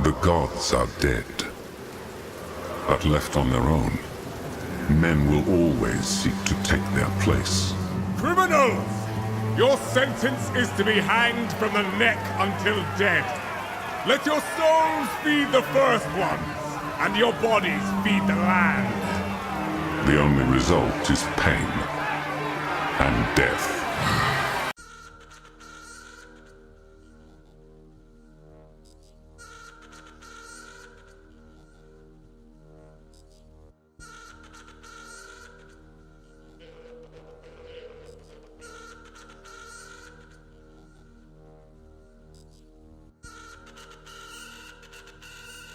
The gods are dead. But left on their own, men will always seek to take their place. Criminals! Your sentence is to be hanged from the neck until dead. Let your souls feed the first ones, and your bodies feed the land. The only result is pain and death.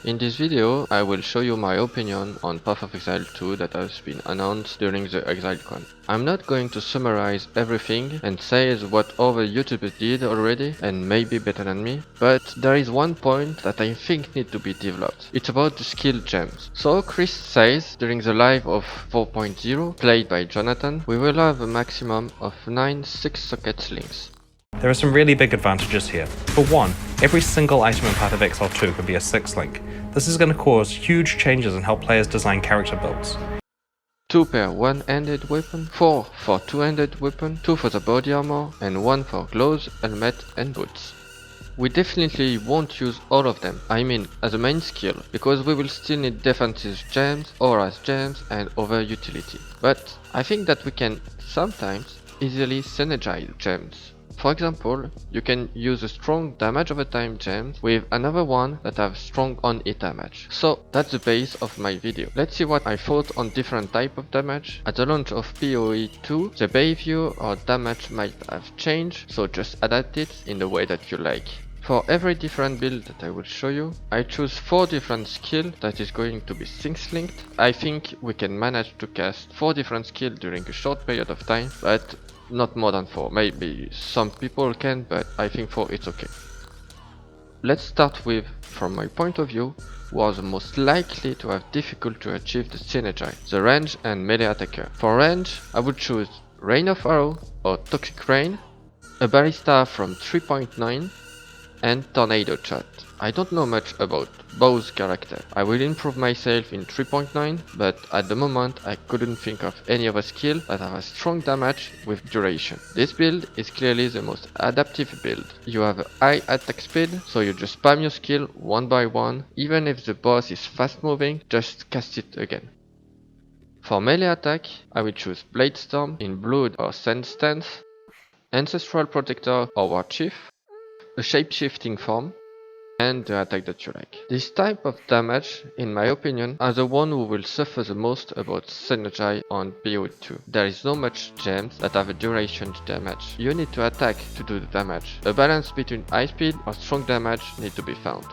In this video, I will show you my opinion on Path of Exile 2 that has been announced during the ExileCon. I'm not going to summarize everything and say what other YouTubers did already and maybe better than me, but there is one point that I think need to be developed. It's about the skill gems. So Chris says during the live of 4.0, played by Jonathan, we will have a maximum of 9 6-socket slings. There are some really big advantages here. For one, every single item in Path of Exile 2 could be a 6-link. This is going to cause huge changes in how players design character builds. 2 per one-handed weapon, 4 for two-handed weapon, 2 for the body armor, and 1 for gloves, helmet and boots. We definitely won't use all of them, I mean as a main skill, because we will still need defensive gems, auras gems and other utility. But I think that we can sometimes easily synergize gems. For example, you can use a strong damage over time gem with another one that have strong on hit damage. So that's the base of my video. Let's see what I thought on different type of damage. At the launch of PoE 2, the behavior or damage might have changed, so just adapt it in the way that you like. For every different build that I will show you, I choose 4 different skills that is going to be sync linked. I think we can manage to cast 4 different skills during a short period of time, but not more than 4. Maybe some people can, but I think 4 it's okay. Let's start with, from my point of view, who are the most likely to have difficult to achieve the synergy, the range and melee attacker. For range, I would choose Rain of Arrow or Toxic Rain, a Ballista from 3.9 and Tornado Shot. I don't know much about both characters. I will improve myself in 3.9, but at the moment I couldn't think of any other skill that have a strong damage with duration. This build is clearly the most adaptive build. You have a high attack speed, so you just spam your skill one by one. Even if the boss is fast moving, just cast it again. For melee attack, I will choose Blade Storm in Blood or Sand Stance, Ancestral Protector or War Chief, a shape-shifting form, and the attack that you like. This type of damage, in my opinion, are the one who will suffer the most about synergy on PoE2. There is no much gems that have a duration damage. You need to attack to do the damage. A balance between high speed or strong damage need to be found.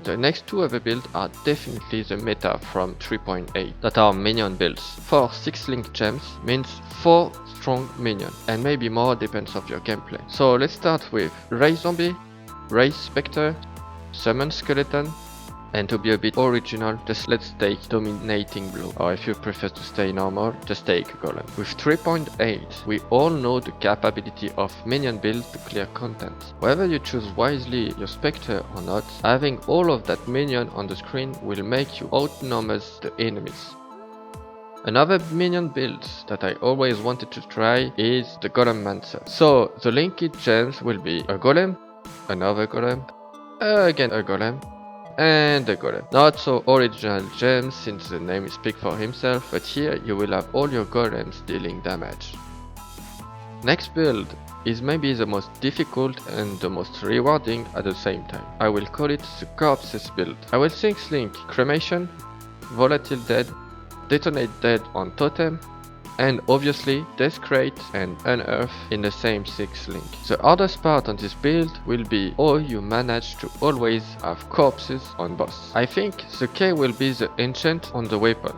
The next 2 other builds are definitely the meta from 3.8 that are minion builds. 4 6-link gems means 4 strong minion, and maybe more depends of your gameplay. So let's start with Raise Zombie, Raise Spectre, Summon Skeleton, and to be a bit original, just let's take Dominating Blow, or if you prefer to stay normal, just take Golem. With 3.8, we all know the capability of minion build to clear content. Whether you choose wisely your Spectre or not, having all of that minion on the screen will make you outnumbers the enemies. Another minion build that I always wanted to try is the Golem Mancer. So the linked gems will be a Golem, another Golem, again a Golem, and a Golem. Not so original gems since the name speaks for himself, but here you will have all your Golems dealing damage. Next build is maybe the most difficult and the most rewarding at the same time. I will call it the Corpses build. I will sync link Cremation, Volatile Dead, Detonate Dead on Totem, and obviously Desecrate and Unearth in the same 6-link. The hardest part on this build will be how you manage to always have corpses on boss. I think the key will be the enchant on the weapon.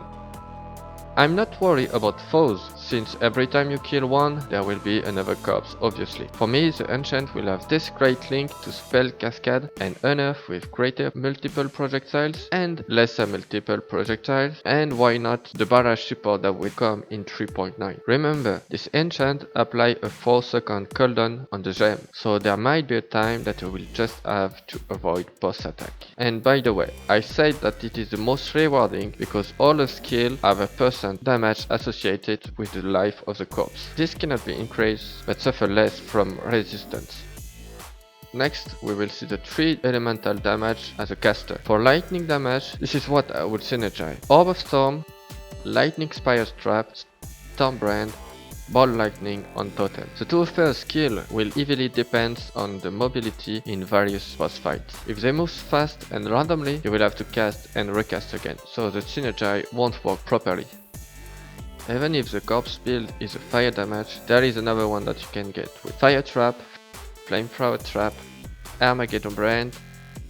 I'm not worried about foes since every time you kill one, there will be another corpse, obviously. For me, the enchant will have this great link to spell cascade and unearth with greater multiple projectiles and lesser multiple projectiles, and why not the barrage support that will come in 3.9. Remember, this enchant apply a 4-second cooldown on the gem, so there might be a time that you will just have to avoid boss attack. And by the way, I said that it is the most rewarding because all the skills have a % damage associated with the life of the corpse. This cannot be increased but suffer less from resistance. Next, we will see the 3 elemental damage as a caster. For lightning damage, this is what I would synergize: Orb of Storm, Lightning Spire's Trap, Stormbrand, Ball Lightning on Totem. The 2 first skill will heavily depend on the mobility in various boss fights. If they move fast and randomly, you will have to cast and recast again, so the synergy won't work properly. Even if the corpse build is a fire damage, there is another one that you can get with Fire Trap, Flamethrower Trap, Armageddon Brand,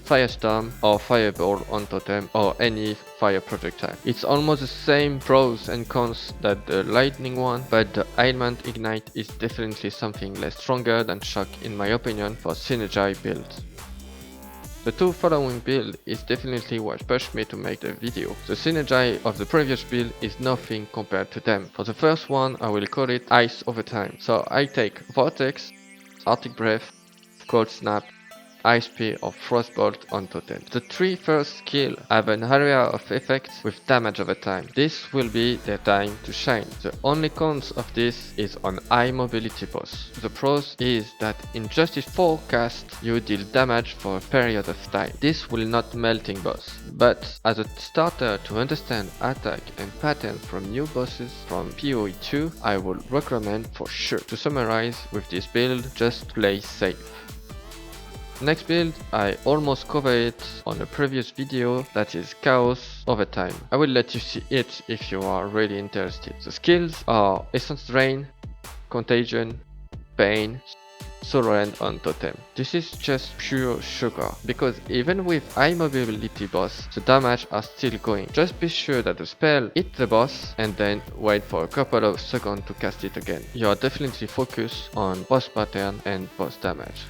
Firestorm or Fireball on Totem or any fire projectile. It's almost the same pros and cons that the lightning one, but the ailment ignite is definitely something less stronger than shock in my opinion for synergy builds. The 2 following build is definitely what pushed me to make the video. The synergy of the previous build is nothing compared to them. For the first one I will call it Ice Overtime. So I take Vortex, Arctic Breath, Cold Snap, Ice Spear or Frostbolt on Totem. The 3 first skills have an area of effect with damage over time. This will be their time to shine. The only cons of this is on high mobility boss. The pros is that in just 4 casts you deal damage for a period of time. This will not melting boss, but as a starter to understand attack and pattern from new bosses from PoE 2, I would recommend for sure. To summarize with this build, just play safe. Next build, I almost covered it on a previous video, that is Chaos Overtime. I will let you see it if you are really interested. The skills are Essence Drain, Contagion, Pain, Soul Rend on Totem. This is just pure sugar, because even with high mobility boss, the damage are still going. Just be sure that the spell hit the boss and then wait for a couple of seconds to cast it again. You are definitely focused on boss pattern and boss damage.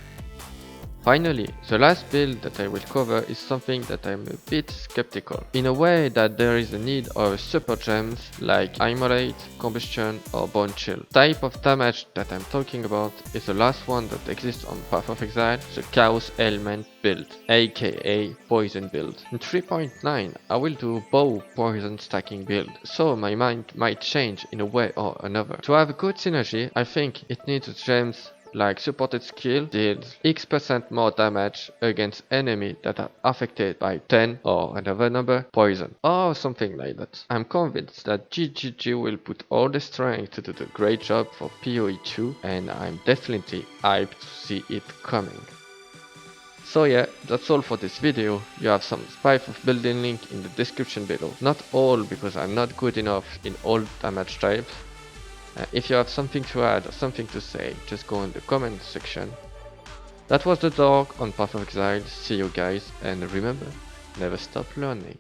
Finally, the last build that I will cover is something that I'm a bit skeptical. In a way that there is a need of super gems like Immolate, Combustion or Bone Chill. Type of damage that I'm talking about is the last one that exists on Path of Exile, the Chaos Element build, aka Poison build. In 3.9 I will do bow poison stacking build, so my mind might change in a way or another. To have a good synergy, I think it needs gems like supported skill deals X% more damage against enemies that are affected by 10 or another number poison or something like that. I'm convinced that GGG will put all the strength to do the great job for PoE 2 and I'm definitely hyped to see it coming. So yeah, that's all for this video. You have some Path of building link in the description below. Not all, because I'm not good enough in all damage types. If you have something to add or something to say, just go in the comment section. That was Dundorg on Path of Exile. See you guys, and remember, never stop learning.